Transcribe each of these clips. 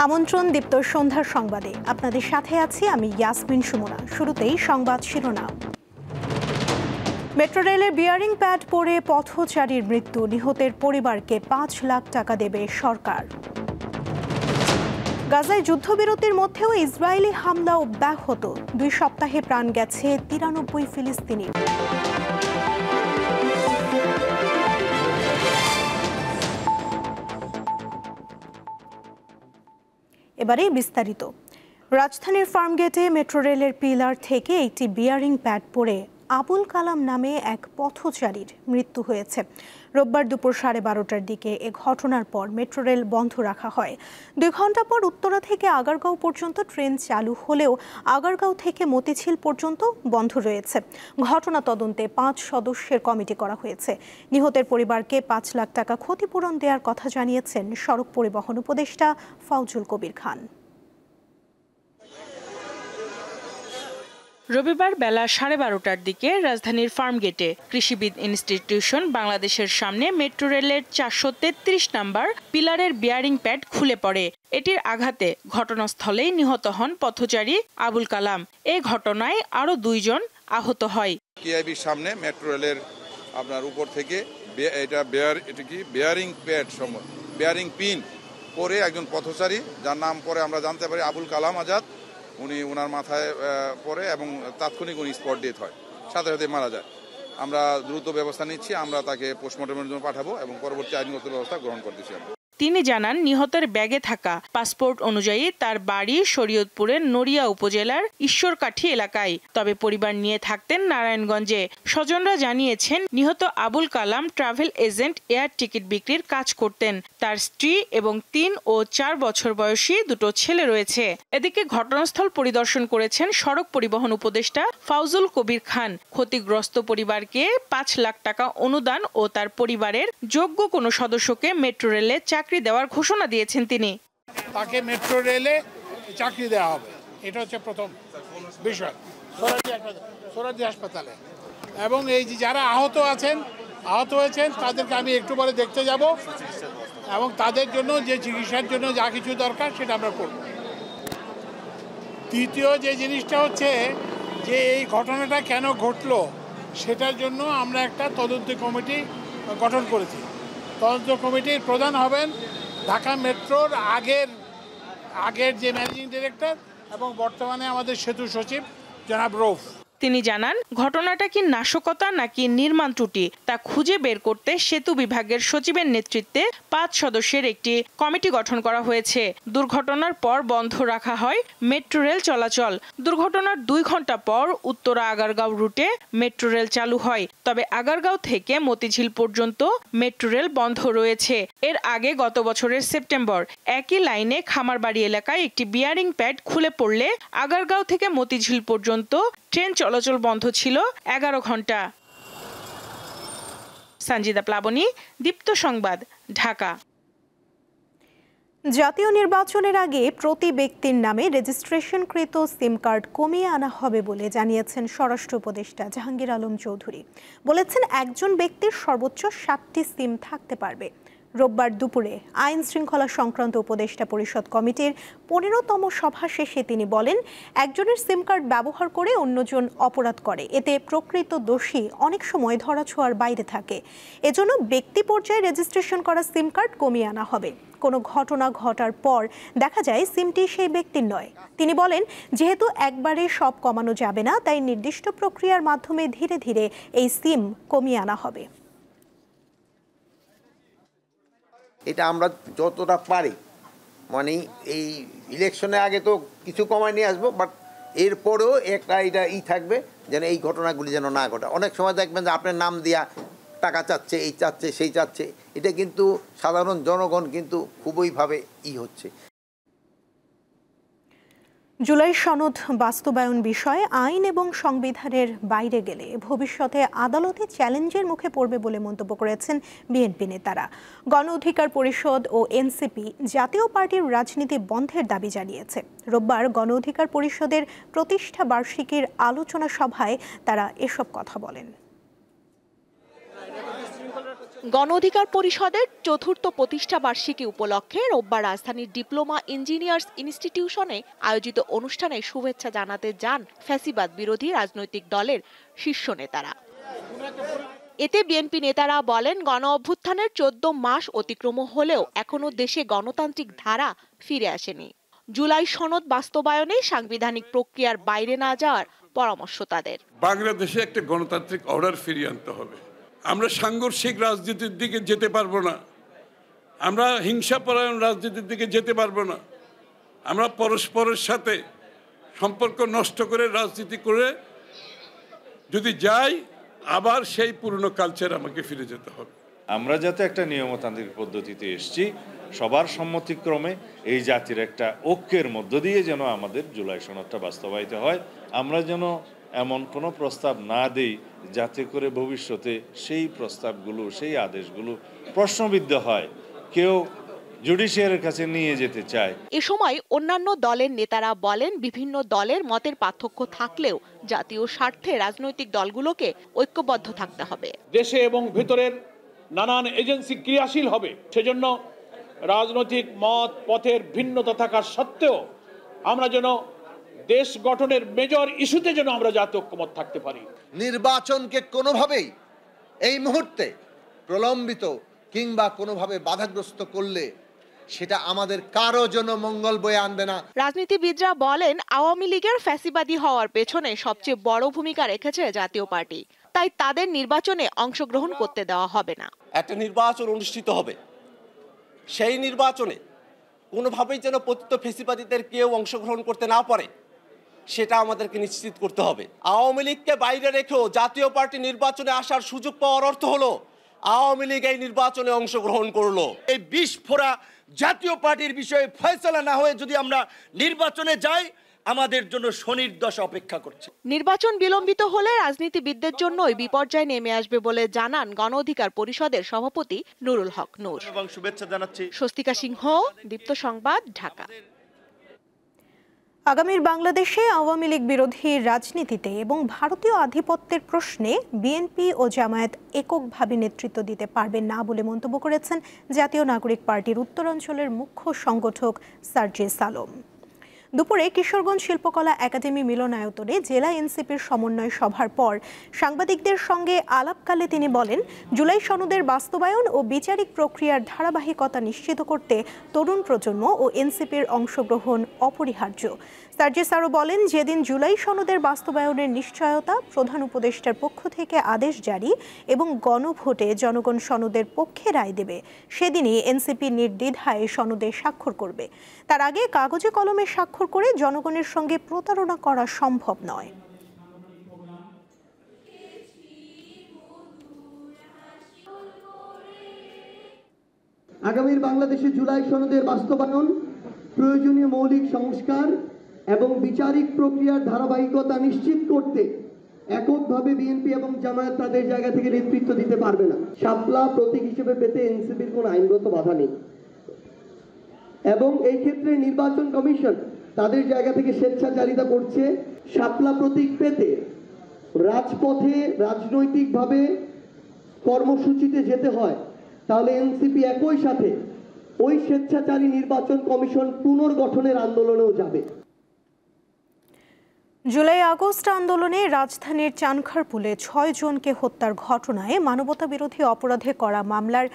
আমন্ত্রণ দীপ্ত সন্ধ্যার সংবাদে আপনাদের সাথে আছি আমি ইয়াসমিন সুমনা। শুরুতেই সংবাদ শিরোনাম। মেট্রো রেলের বিয়ারিং প্যাড পড়ে পথচারীর মৃত্যু, নিহতের পরিবারকে ৫ লাখ টাকা দেবে সরকার। গাজায় যুদ্ধবিরতির মধ্যেও ইসরায়েলি হামলা অব্যাহত, ২ সপ্তাহে প্রাণ গেছে ৯৩ ফিলিস্তিনি। এবারে বিস্তারিত। রাজধানীর ফার্মগেটে মেট্রো রেলের পিলার থেকে একটি বিয়ারিং প্যাড পড়ে আবুল কালাম নামে এক পথচারীর মৃত্যু হয়েছে। রোববার দুপুর 12:30টার দিকে এ ঘটনার পর মেট্রো রেল বন্ধ রাখা হয়। 2 ঘন্টা পর উত্তরা থেকে আগারগাঁও পর্যন্ত ট্রেন চালু হলেও আগারগাঁও থেকে মতিঝিল পর্যন্ত বন্ধ রয়েছে। ঘটনা তদন্তে 5 সদস্যের কমিটি করা হয়েছে। নিহতের পরিবারকে 5 লাখ টাকা ক্ষতিপূরণ দেওয়ার কথা জানিয়েছেন সড়ক পরিবহন উপদেষ্টা ফাউজুল কবির খান। রবিবার বেলা 12:30টার দিকে রাজধানীর ফার্মগেটে কৃষিবিদ ইনস্টিটিউশন বাংলাদেশের সামনে মেট্রো রেলের 433 নম্বর পিলারের বিয়ারিং প্যাড খুলে পড়ে। এটির আঘাতে ঘটনাস্থলেই নিহত হন পথচারী আবুল কালাম। এই ঘটনায় আরও 2 জন আহত হয়। কেআইবির সামনে মেট্রো রেলের আপনার উপর থেকে এটা কি বিয়ারিং প্যাড বিয়ারিং পিন পরে একজন পথচারী, যার নাম পরে আমরা জানতে পারি আবুল কালাম আজাদ, উনি ওনার মাথায় পড়ে এবং তাৎক্ষণিক উনি স্পট ডেথ হয়, সাথে সাথে মারা যায়। আমরা দ্রুত ব্যবস্থা নিচ্ছি, আমরা তাকে পোস্টমর্টমের জন্য পাঠাবো এবং পরবর্তী আইনগত ব্যবস্থা গ্রহণ করতেছি। তিনি জানান, নিহতের ব্যাগে থাকা পাসপোর্ট অনুযায়ী তার বাড়ি শরীয়তপুরের নড়িয়া উপজেলার ঈশ্বরকাঠি এলাকায়, তবে পরিবার নিয়ে থাকতেন নারায়ণগঞ্জে। স্বজনরা জানিয়েছেন, নিহত Abul Kalam travel agent air ticket বিক্রির কাজ করতেন। তার স্ত্রী এবং 3 ও 4 বছর বয়সী 2 ছেলে রয়েছে। এদিকে ঘটনাস্থল পরিদর্শন করেছেন সড়ক পরিবহন উপদেষ্টা ফাউজুল কবির খান। ক্ষতিগ্রস্ত পরিবারকে 5 লাখ টাকা অনুদান ও তার পরিবারের যোগ্য কোনো সদস্যকে মেট্রো রেলে চাকরি দেওয়ার ঘোষণা দিয়েছেন তিনি। তাকে মেট্রো রেলে চাকরি দেওয়া হবে, এটা হচ্ছে প্রথম বিষয় সোহরাওয়ার্দী হাসপাতালে। এবং এই যে যারা আহত হয়েছেন তাদেরকে আমি একটু পরে দেখতে যাব এবং তাদের জন্য যে চিকিৎসার জন্য যা কিছু দরকার সেটা আমরা করব। দ্বিতীয় যে জিনিসটা হচ্ছে যে এই ঘটনাটা কেন ঘটলো সেটার জন্য আমরা একটা তদন্ত কমিটি গঠন করেছি। তদন্ত কমিটির প্রধান হবেন ঢাকা মেট্রোর আগের যে ম্যানেজিং ডিরেক্টর এবং বর্তমানে আমাদের সেতু সচিব জনাব রৌফ। তিনি জানান, ঘটনাটা কি নাশকতা নাকি নির্মাণ ত্রুটি তা খুঁজে বের করতে সেতু বিভাগের সচিবের নেতৃত্বে 5 সদস্যের একটি কমিটি গঠন করা হয়েছে। দুর্ঘটনার পর বন্ধ রাখা হয় মেট্রো রেল চলাচল। দুর্ঘটনার 2 ঘন্টা পর উত্তরা আগারগাঁও রুটে মেট্রো রেল চালু হয়, তবে আগারগাঁও থেকে মতিঝিল পর্যন্ত মেট্রো রেল বন্ধ রয়েছে। এর আগে গত বছরের সেপ্টেম্বর একই লাইনে খামারবাড়ি এলাকায় একটি বিয়ারিং প্যাড খুলে পড়লে আগারগাঁও থেকে মতিঝিল পর্যন্ত ট্রেন চলাচল বন্ধ ছিল 11 ঘন্টা। সঞ্জিদা প্লাবনী, দীপ্ত সংবাদ, ঢাকা। জাতীয় নির্বাচনের আগে প্রতি ব্যক্তির নামে রেজিস্ট্রেশনকৃত সিম কার্ড কমিয়ে আনা হবে বলে জানিয়েছেন স্বরাষ্ট্র উপদেষ্টা জাহাঙ্গীর আলম চৌধুরী। বলেছেন, একজন ব্যক্তির সর্বোচ্চ 7টি সিম থাকতে পারবে। রোববার দুপুরে আইন শৃঙ্খলা সংক্রান্ত উপদেষ্টা পরিষদ কমিটির 15তম সভা শেষে তিনি বলেন, একজনের সিম কার্ড ব্যবহার করে অন্যজন অপরাধ করে, এতে প্রকৃত দোষী অনেক সময় ধরাছোঁয়ার বাইরে থাকে। এজন্য ব্যক্তি পর্যায়ে রেজিস্ট্রেশন করা সিম কার্ড কমিয়ে আনা হবে। কোনো ঘটনা ঘটার পর দেখা যায় সিমটি সেই ব্যক্তির নয়। তিনি বলেন, যেহেতু একবারে সব কমানো যাবে না, তাই নির্দিষ্ট প্রক্রিয়ার মাধ্যমে ধীরে ধীরে এই সিম কমিয়ে আনা হবে। এটা আমরা যতটা পারি, মানে এই ইলেকশনের আগে তো কিছু কমায় নিয়ে আসবো, বাট এরপরেও এটা থাকবে যেন এই ঘটনাগুলি যেন না ঘটে। অনেক সময় দেখবেন যে আপনার নাম দিয়া টাকা চাচ্ছে, এই চাচ্ছে, সেই চাচ্ছে, এটা কিন্তু সাধারণ জনগণ কিন্তু খুবইভাবে হচ্ছে। জুলাই সনদ বাস্তবায়ন বিষয়ে আইন এবং সংবিধানের বাইরে গেলে ভবিষ্যতে আদালতে চ্যালেঞ্জের মুখে পড়বে বলে মন্তব্য করেছেন বিএনপি নেতারা। গণ অধিকার পরিষদ ও এনসিপি জাতীয় পার্টির রাজনীতি বন্ধের দাবি জানিয়েছে। রোববার গণ অধিকার পরিষদের প্রতিষ্ঠা বার্ষিকীর আলোচনা সভায় তারা এসব কথা বলেন। গণ অধিকার পরিষদের চতুর্থ প্রতিষ্ঠা বার্ষিকী উপলক্ষে রোববার রাজধানীর ডিপ্লোমা ইঞ্জিনিয়ার্স ইনস্টিটিউশনে আয়োজিত অনুষ্ঠানে শুভেচ্ছা জানাতে যান ফ্যাসিবাদ বিরোধী রাজনৈতিক দলের শীর্ষ নেতারা। এতে বিএনপি নেতারা বলেন, গণ অভ্যুত্থানের 14 মাস অতিক্রম হলেও এখনো দেশে গণতান্ত্রিক ধারা ফিরে আসেনি। জুলাই সনদ বাস্তবায়নে সাংবিধানিক প্রক্রিয়ার বাইরে না যাওয়ার পরামর্শ তাদের। বাংলাদেশে একটা গণতান্ত্রিক অর্ডার ফিরিয়ে আনতে হবে। আমরা সাংঘর্ষিক রাজনীতির দিকে যেতে পারবো না, আমরা হিংসাপরায়ণ রাজনীতির দিকে যেতে পারবো না। আমরা পরস্পরের সাথে সম্পর্ক নষ্ট করে রাজনীতি করে যদি যাই, আবার সেই পুরনো কালচার আমাকে ফিরে যেতে হবে। আমরা যাতে একটা নিয়মতান্ত্রিক পদ্ধতিতে এসেছি, সবার সম্মতিক্রমে এই জাতির একটা ঐক্যের মধ্য দিয়ে যেন আমাদের জুলাই সনদটা বাস্তবায়িত হয়। আমরা যেন এমন কোনো প্রস্তাব না দেই যাতে করে ভবিষ্যতে সেই প্রস্তাবগুলো, সেই আদেশগুলো প্রশ্নবিদ্ধ হয়, কেউ জুডিশিয়ারের কাছে নিয়ে যেতে চায়। এ সময় অন্যান্য দলের নেতারা বলেন, বিভিন্ন দলের মতের পার্থক্য থাকলেও জাতীয় স্বার্থে রাজনৈতিক দলগুলোকে ঐক্যবদ্ধ থাকতে হবে। দেশে এবং ভেতরের নানান এজেন্সি ক্রিয়াশীল হবে, সেজন্য রাজনৈতিক মত পথের ভিন্নতা থাকার সত্ত্বেও আমরা যেন দেশ গঠনের মেজর ইস্যুতে যেন আমরা জাতীয় ঐক্যমত থাকতে পারি। নির্বাচনকে কোনোভাবেই এই মুহূর্তে প্রলম্বিত কিংবা কোনোভাবে বাধাগ্রস্ত করলে সেটা আমাদের কারো জন্য মঙ্গল বয়ে আনবে না। রাজনীতিবিদরা বলেন, আওয়ামী লীগের ফ্যাসিবাদী হওয়ার পেছনে সবচেয়ে বড় ভূমিকা রেখেছে জাতীয় পার্টি, তাই তাদের নির্বাচনে অংশগ্রহণ করতে দেওয়া হবে না। একটা নির্বাচন অনুষ্ঠিত হবে, সেই নির্বাচনে কোনোভাবেই যেন পতিত ফ্যাসিবাদীদের কেউ অংশগ্রহণ করতে না পারে, সেটা আমাদেরকে নিশ্চিত করতে হবে। আওয়ামী লীগকে বাইরে রেখেও জাতীয় পার্টি নির্বাচনে আসার সুযোগ পাওয়ার অর্থ হলো আওয়ামী লীগ এই নির্বাচনে অংশগ্রহণ করলো। এই বিস্ফোরা জাতীয় পার্টির বিষয়ে ফয়সালা না হয়ে যদি আমরা নির্বাচনে যাই, আমাদের জন্য শনির দশা অপেক্ষা করছে। নির্বাচন বিলম্বিত হলে রাজনীতিবিদদের জন্যই বিপর্যয় নেমে আসবে বলে জানান গণ অধিকার পরিষদের সভাপতি নুরুল হক নূর। এবং শুভেচ্ছা জানাচ্ছি। স্বস্তিকা সিংহ, দীপ্ত সংবাদ, ঢাকা। আগামীর বাংলাদেশে আওয়ামী লীগ বিরোধী রাজনীতিতে এবং ভারতীয় আধিপত্যের প্রশ্নে বিএনপি ও জামায়াত এককভাবে নেতৃত্ব দিতে পারবেন না বলে মন্তব্য করেছেন জাতীয় নাগরিক পার্টির উত্তরাঞ্চলের মুখ্য সংগঠক সার্জিস আলম। দুপুরে কিশোরগঞ্জ শিল্পকলা একাডেমি মিলনায়তনে জেলা এনসিপির সমন্বয় সভার পর সাংবাদিকদের সঙ্গে আলাপকালে তিনি বলেন, জুলাই সনদের বাস্তবায়ন ও বিচারিক প্রক্রিয়ার ধারাবাহিকতা নিশ্চিত করতে তরুণ প্রজন্ম ও এনসিপির অংশগ্রহণ অপরিহার্য। সার্জিস আরও বলেন, যেদিন জুলাই সনদের বাস্তবায়নের নিশ্চয়তা, প্রধান উপদেষ্টার পক্ষ থেকে আদেশ জারি এবং গণভোটে জনগণ সনদের পক্ষে রায় দেবে, সেদিনই এনসিপি নির্দ্বিধায় সনদে স্বাক্ষর করবে। তার আগে কাগজে কলমে স্বাক্ষর করে জনগণের সঙ্গে প্রতারণা করা সম্ভব নয়। আগামীর বাংলাদেশে জুলাই সনদের বাস্তবায়ন, প্রয়োজনীয় মৌলিক সংস্কার এবং বিচারিক প্রক্রিয়ার ধারাবাহিকতা নিশ্চিত করতে এককভাবে বিএনপি এবং জামায়াত তাদের জায়গা থেকে নেতৃত্ব দিতে পারবে না। শাপলা প্রতীক হিসেবে পেতে এনসিপির কোনো আইনগত বাধা নেই এবং এই ক্ষেত্রে নির্বাচন কমিশন তাদের জায়গা থেকে স্বেচ্ছাচারিতা করছে। শাপলা প্রতীক পেতে রাজপথে রাজনৈতিকভাবে কর্মসূচিতে যেতে হয়, তাহলে এনসিপি একই সাথে ওই স্বেচ্ছাচারী নির্বাচন কমিশন পুনর্গঠনের আন্দোলনেও যাবে। জুলাই আগস্ট আন্দোলনে রাজধানীর চানখারপুলে ৬ জনকে হত্যার ঘটনায় মানবতা বিরোধী অপরাধে করা মামলার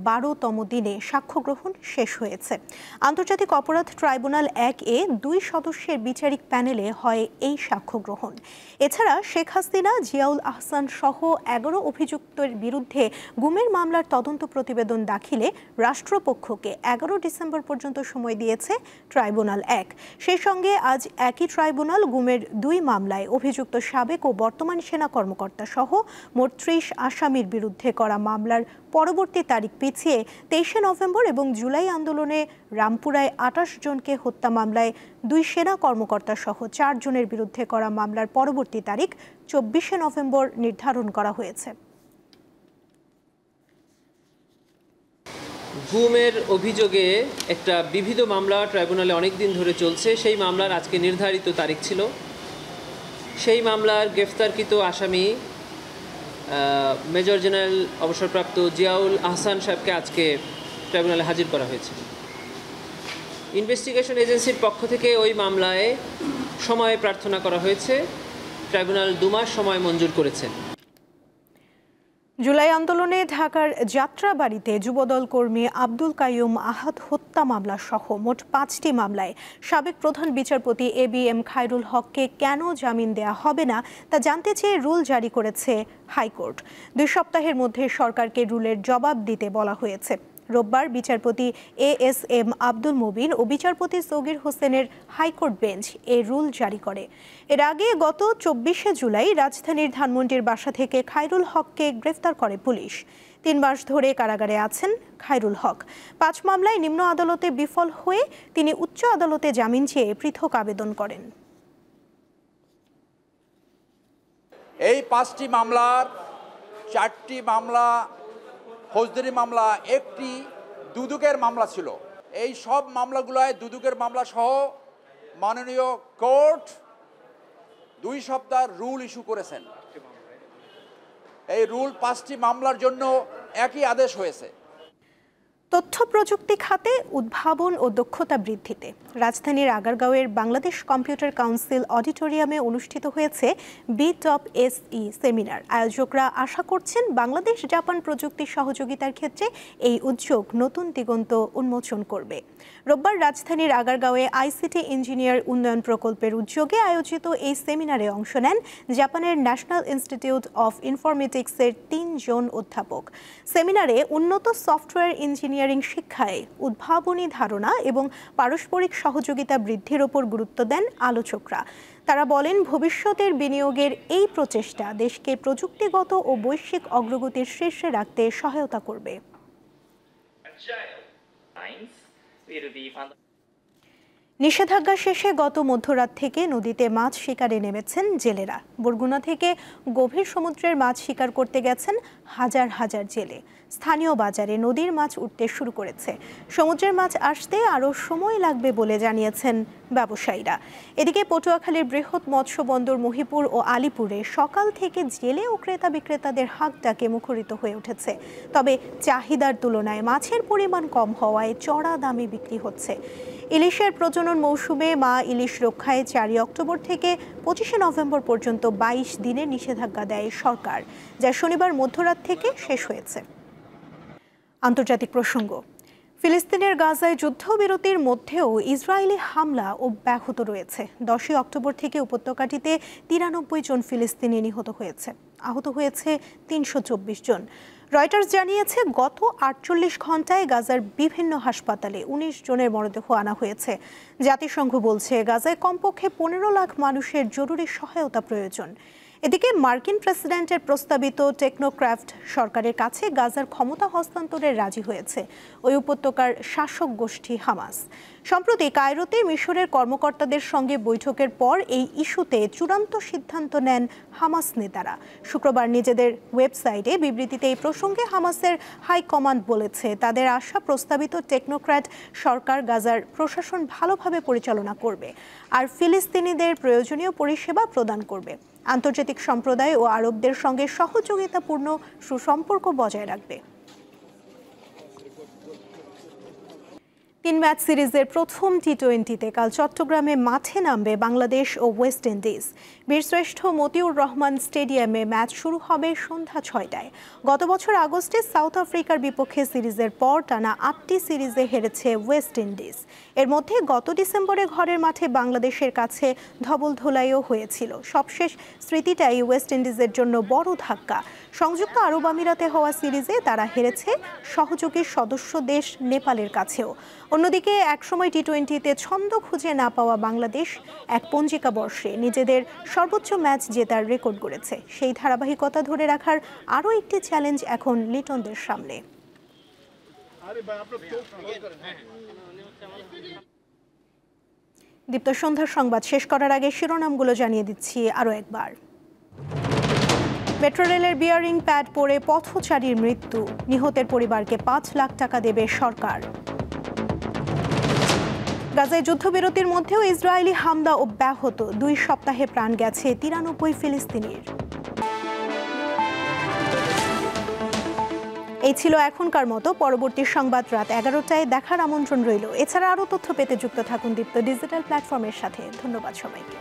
১২তম দিনে সাক্ষ্য গ্রহণ শেষ হয়েছে। আন্তর্জাতিক অপরাধ ট্রাইব্যুনাল ১-এ ২ সদস্যের বিচারিক প্যানেলে হয় এই সাক্ষ্য গ্রহণ। এছাড়া শেখ হাসিনা, জিয়াউল আহসান সহ ১১ অভিযুক্তের বিরুদ্ধে গুমের মামলার তদন্ত প্রতিবেদন দাখিলে রাষ্ট্রপক্ষকে ১১ ডিসেম্বর পর্যন্ত সময় দিয়েছে ট্রাইব্যুনাল ১। সেই সঙ্গে আজ একই ট্রাইব্যুনাল গুমের ২ মামলায় অভিযুক্ত সাবেক ও বর্তমান সেনা কর্মকর্তা সহ মোট ৩০ আসামির বিরুদ্ধে করা মামলার পরবর্তী তারিখ পিছিয়ে ২৩ নভেম্বর এবং জুলাই আন্দোলনে রামপুরায় ২৮ জনকে হত্যা মামলায় ২ সেনা কর্মকর্তা সহ ৪ জনের বিরুদ্ধে করা মামলার পরবর্তী তারিখ ২৪ নভেম্বর নির্ধারণ করা হয়েছে। গুমের অভিযোগে একটা বিবিধ মামলা ট্রাইব্যুনালে অনেক দিন ধরে চলছে। সেই মামলার আজকে নির্ধারিত তারিখ ছিল। সেই মামলার গ্রেফতারকৃত আসামি মেজর জেনারেল অবসরপ্রাপ্ত জিয়াউল আহসান সাহেবকে আজকে ট্রাইব্যুনালে হাজির করা হয়েছে। ইনভেস্টিগেশন এজেন্সির পক্ষ থেকে ওই মামলায় সময় প্রার্থনা করা হয়েছে। ট্রাইব্যুনাল 2 মাস সময় মঞ্জুর করেছেন। জুলাই আন্দোলনে ঢাকার যাত্রাবাড়িতে যুবদল কর্মী আব্দুল কাইয়ুম আহাদ হত্যা মামলা সহ মোট 5টি মামলায় সাবেক প্রধান বিচারপতি ABM খায়রুল হককে কেন জামিন দেয়া হবে না তা জানতে চেয়ে রুল জারি করেছে হাইকোর্ট। 2 সপ্তাহের মধ্যে সরকারকে রুলের জবাব দিতে বলা হয়েছে। রোববার বিচারপতি ASM আব্দুল মুবিন ও বিচারপতি সগির হোসেনের হাইকোর্ট বেঞ্চ এই রুল জারি করে। এর আগে গত 24শে জুলাই রাজধানীর ধানমন্ডির বাসা থেকে খায়রুল হককে গ্রেফতার করে পুলিশ। 3 মাস ধরে কারাগারে আছেন খায়রুল হক। 5 মামলায় নিম্ন আদালতে বিফল হয়ে তিনি উচ্চ আদালতে জামিন চেয়ে পৃথক আবেদন করেন। এই 5টি মামলার 4টি মামলা ফৌজদারি মামলা, একটি দুদকের মামলা ছিল। এই সব মামলাগুলোয় দুদকের মামলা সহ মাননীয় কোর্ট 2 সপ্তাহ রুল ইস্যু করেছেন। এই রুল 5টি মামলার জন্য একই আদেশ হয়েছে। তথ্য প্রযুক্তি খাতে উদ্ভাবন ও দক্ষতা বৃদ্ধিতে রাজধানীর আগারগাঁওয়ের বাংলাদেশ কম্পিউটার কাউন্সিল অডিটোরিয়ামে অনুষ্ঠিত হয়েছে BTOP-SE সেমিনার। আয়োজকরা আশা করছেন বাংলাদেশ জাপান প্রযুক্তি সহযোগিতার ক্ষেত্রে এই উদ্যোগ নতুন দিগন্ত উন্মোচন করবে। রোববার রাজধানীর আগারগাঁওয়ে ICT ইঞ্জিনিয়ার উন্নয়ন প্রকল্পের উদ্যোগে আয়োজিত এই সেমিনারে অংশ নেন জাপানের ন্যাশনাল ইনস্টিটিউট অফ ইনফরমেটিক্সের 3 জন অধ্যাপক। সেমিনারে উন্নত সফটওয়্যার ইঞ্জিনিয়ারিং শিক্ষায় উদ্ভাবনী ধারণা এবং পারস্পরিক সহযোগিতা বৃদ্ধির ওপর গুরুত্ব দেন আলোচকরা। তারা বলেন, ভবিষ্যতের বিনিয়োগের এই প্রচেষ্টা দেশকে প্রযুক্তিগত ও বৈশ্বিক অগ্রগতির শীর্ষে রাখতে সহায়তা করবে। নিষেধাজ্ঞা শেষে গত মধ্যরাত থেকে নদীতে মাছ শিকারে নেমেছেন জেলেরা। বরগুনা থেকে গভীর সমুদ্রের মাছ শিকার করতে গেছেন হাজার হাজার জেলে। স্থানীয় বাজারে নদীর মাছ উঠতে শুরু করেছে। সমুদ্রের মাছ আসতে আরও সময় লাগবে বলে জানিয়েছেন ব্যবসায়ীরা। এদিকে পটুয়াখালীর বৃহৎ মৎস্য বন্দর মহিপুর ও আলিপুরে সকাল থেকে জেলে ও ক্রেতা বিক্রেতাদের হাঁকডাকে মুখরিত হয়ে উঠেছে। তবে চাহিদার তুলনায় মাছের পরিমাণ কম হওয়ায় চড়া দামে বিক্রি হচ্ছে। ইলিশের প্রজনন মৌসুমে মা ইলিশ রক্ষায় 4 অক্টোবর থেকে 25শে নভেম্বর পর্যন্ত 22 দিনের নিষেধাজ্ঞা দেয় সরকার, যা শনিবার মধ্যরাত থেকে শেষ হয়েছে। আন্তর্জাতিক প্রসঙ্গ, ফিলিস্তিনের গাজায় যুদ্ধবিরতির মধ্যেও ইসরায়েলি হামলা অব্যাহত রয়েছে। 10 অক্টোবর থেকে উপত্যকাটিতে 93 জন ফিলিস্তিনি নিহত হয়েছে, আহত হয়েছে 324 জন। রয়টার্স জানিয়েছে গত 48 ঘন্টায় গাজার বিভিন্ন হাসপাতালে 19 জনের মরদেহ আনা হয়েছে। জাতিসংঘ বলছে গাজায় কমপক্ষে 15 লাখ মানুষের জরুরি সহায়তা প্রয়োজন। এদিকে মার্কিন প্রেসিডেন্টের প্রস্তাবিত টেকনোক্র্যাফট সরকারের কাছে গাজার ক্ষমতা হস্তান্তরে রাজি হয়েছে ওই উপত্যকার শাসক গোষ্ঠী হামাস। সম্প্রতি কায়রোতে মিশরের কর্মকর্তাদের সঙ্গে বৈঠকের পর এই ইস্যুতে চূড়ান্ত সিদ্ধান্ত নেন হামাস নেতারা। শুক্রবার নিজেদের ওয়েবসাইটে বিবৃতিতে এই প্রসঙ্গে হামাসের হাইকমান্ড বলেছে তাদের আশা প্রস্তাবিত টেকনোক্র্যাট সরকার গাজার প্রশাসন ভালোভাবে পরিচালনা করবে আর ফিলিস্তিনিদের প্রয়োজনীয় পরিষেবা প্রদান করবে। আন্তর্জাতিক সম্প্রদায় ও আরবদের সঙ্গে সহযোগিতাপূর্ণ সুসম্পর্ক বজায় রাখবে। 3 ম্যাচ সিরিজের প্রথম টি-20তে কাল চট্টগ্রামে মাঠে নামবে বাংলাদেশ ও ওয়েস্ট ইন্ডিজ। বীরশ্রেষ্ঠ মতিউর রহমান স্টেডিয়ামে ম্যাচ শুরু হবে সন্ধ্যা 6টায়। গত বছর আগস্টে সাউথ আফ্রিকার বিপক্ষে সিরিজের পর টানা 8টি সিরিজে হেরেছে ওয়েস্ট ইন্ডিজ। এর মধ্যে গত ডিসেম্বরে ঘরের মাঠে বাংলাদেশের কাছে ধবলধোলাইও হয়েছিল। সবশেষ স্মৃতিটাই ওয়েস্ট ইন্ডিজের জন্য বড় ধাক্কা। সংযুক্ত আরব আমিরাতে হওয়া সিরিজে তারা হেরেছে সহযোগী সদস্য দেশ নেপালের কাছেও। অন্যদিকে একসময় টি-20তে ছন্দ খুঁজে না পাওয়া বাংলাদেশ এক পঞ্জিকা বর্ষে নিজেদের সর্বোচ্চ ম্যাচ জেতার রেকর্ড গড়েছে। সেই ধারাবাহিকতা ধরে রাখার আরও একটি চ্যালেঞ্জ এখন লিটনদের সামনে। দীপ্ত সন্ধ্যার সংবাদ শেষ করার আগে শিরোনামগুলো জানিয়ে দিচ্ছি আরও একবার। মেট্রো রেলের বিয়ারিং প্যাড পড়ে পথচারীর মৃত্যু, নিহতের পরিবারকে 5 লাখ টাকা দেবে সরকার। গাজায় যুদ্ধবিরতির মধ্যেও ইসরায়েলি হামলা অব্যাহত, 2 সপ্তাহে প্রাণ গেছে 93 ফিলিস্তিনির। এই ছিল এখনকার মতো। পরবর্তী সংবাদ রাত 11টায় দেখার আমন্ত্রণ রইল। এছাড়া আরও তথ্য পেতে যুক্ত থাকুন দীপ্ত ডিজিটাল প্ল্যাটফর্মের সাথে। ধন্যবাদ সবাইকে।